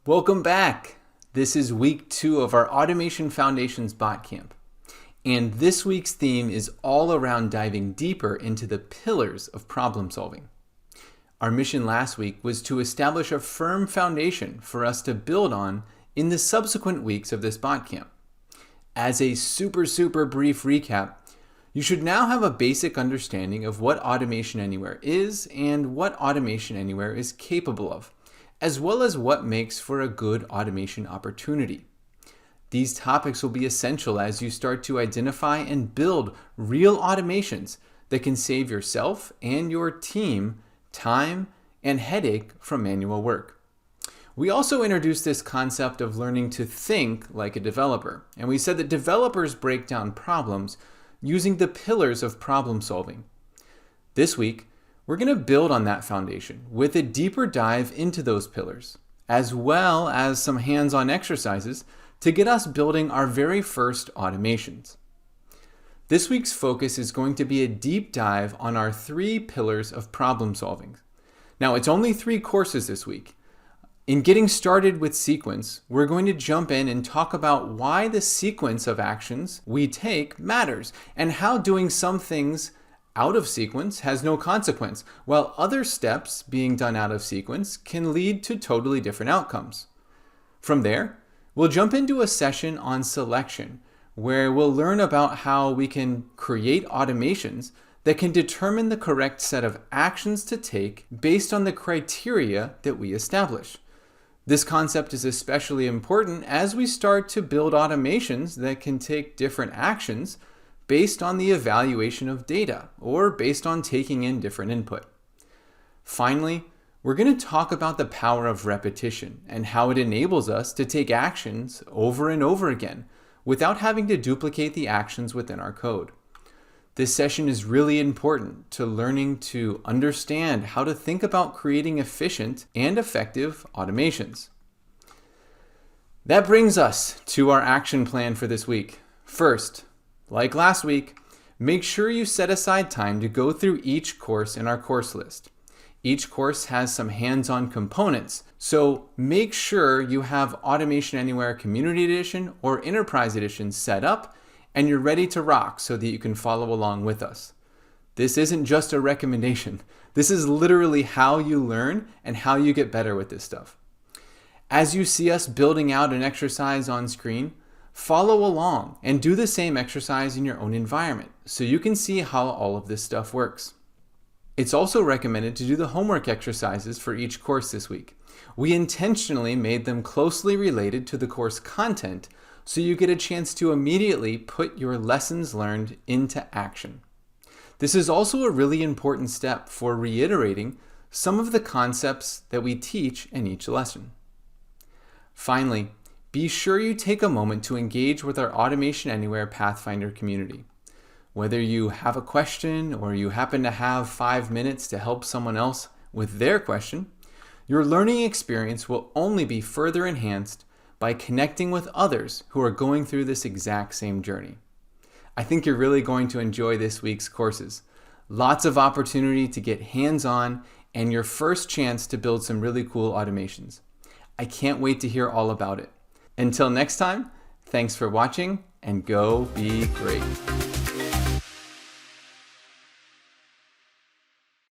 Welcome back. This is week 2 of our Automation Foundations Bot Camp. And this week's theme is all around diving deeper into the pillars of problem solving. Our mission last week was to establish a firm foundation for us to build on in the subsequent weeks of this bot camp. As a super brief recap, you should now have a basic understanding of what Automation Anywhere is and what Automation Anywhere is capable of, as well as what makes for a good automation opportunity. These topics will be essential as you start to identify and build real automations that can save yourself and your team time and headache from manual work. We also introduced this concept of learning to think like a developer, and we said that developers break down problems using the pillars of problem solving. This week, we're going to build on that foundation with a deeper dive into those pillars, as well as some hands-on exercises to get us building our very first automations. This week's focus is going to be a deep dive on our 3 pillars of problem solving. Now, it's only 3 courses this week. In getting started with sequence, we're going to jump in and talk about why the sequence of actions we take matters and how doing some things out of sequence has no consequence, while other steps being done out of sequence can lead to totally different outcomes. From there, we'll jump into a session on selection, where we'll learn about how we can create automations that can determine the correct set of actions to take based on the criteria that we establish. This concept is especially important as we start to build automations that can take different actions based on the evaluation of data or based on taking in different input. Finally, we're going to talk about the power of repetition and how it enables us to take actions over and over again without having to duplicate the actions within our code. This session is really important to learning to understand how to think about creating efficient and effective automations. That brings us to our action plan for this week. First, like last week, make sure you set aside time to go through each course in our course list. Each course has some hands-on components, so make sure you have Automation Anywhere Community Edition or Enterprise Edition set up and you're ready to rock so that you can follow along with us. This isn't just a recommendation. This is literally how you learn and how you get better with this stuff. As you see us building out an exercise on screen, follow along and do the same exercise in your own environment so you can see how all of this stuff works. It's also recommended to do the homework exercises for each course this week. We intentionally made them closely related to the course content so you get a chance to immediately put your lessons learned into action. This is also a really important step for reiterating some of the concepts that we teach in each lesson. Finally, be sure you take a moment to engage with our Automation Anywhere Pathfinder community. Whether you have a question or you happen to have 5 minutes to help someone else with their question, your learning experience will only be further enhanced by connecting with others who are going through this exact same journey. I think you're really going to enjoy this week's courses. Lots of opportunity to get hands-on and your first chance to build some really cool automations. I can't wait to hear all about it. Until next time, thanks for watching and go be great.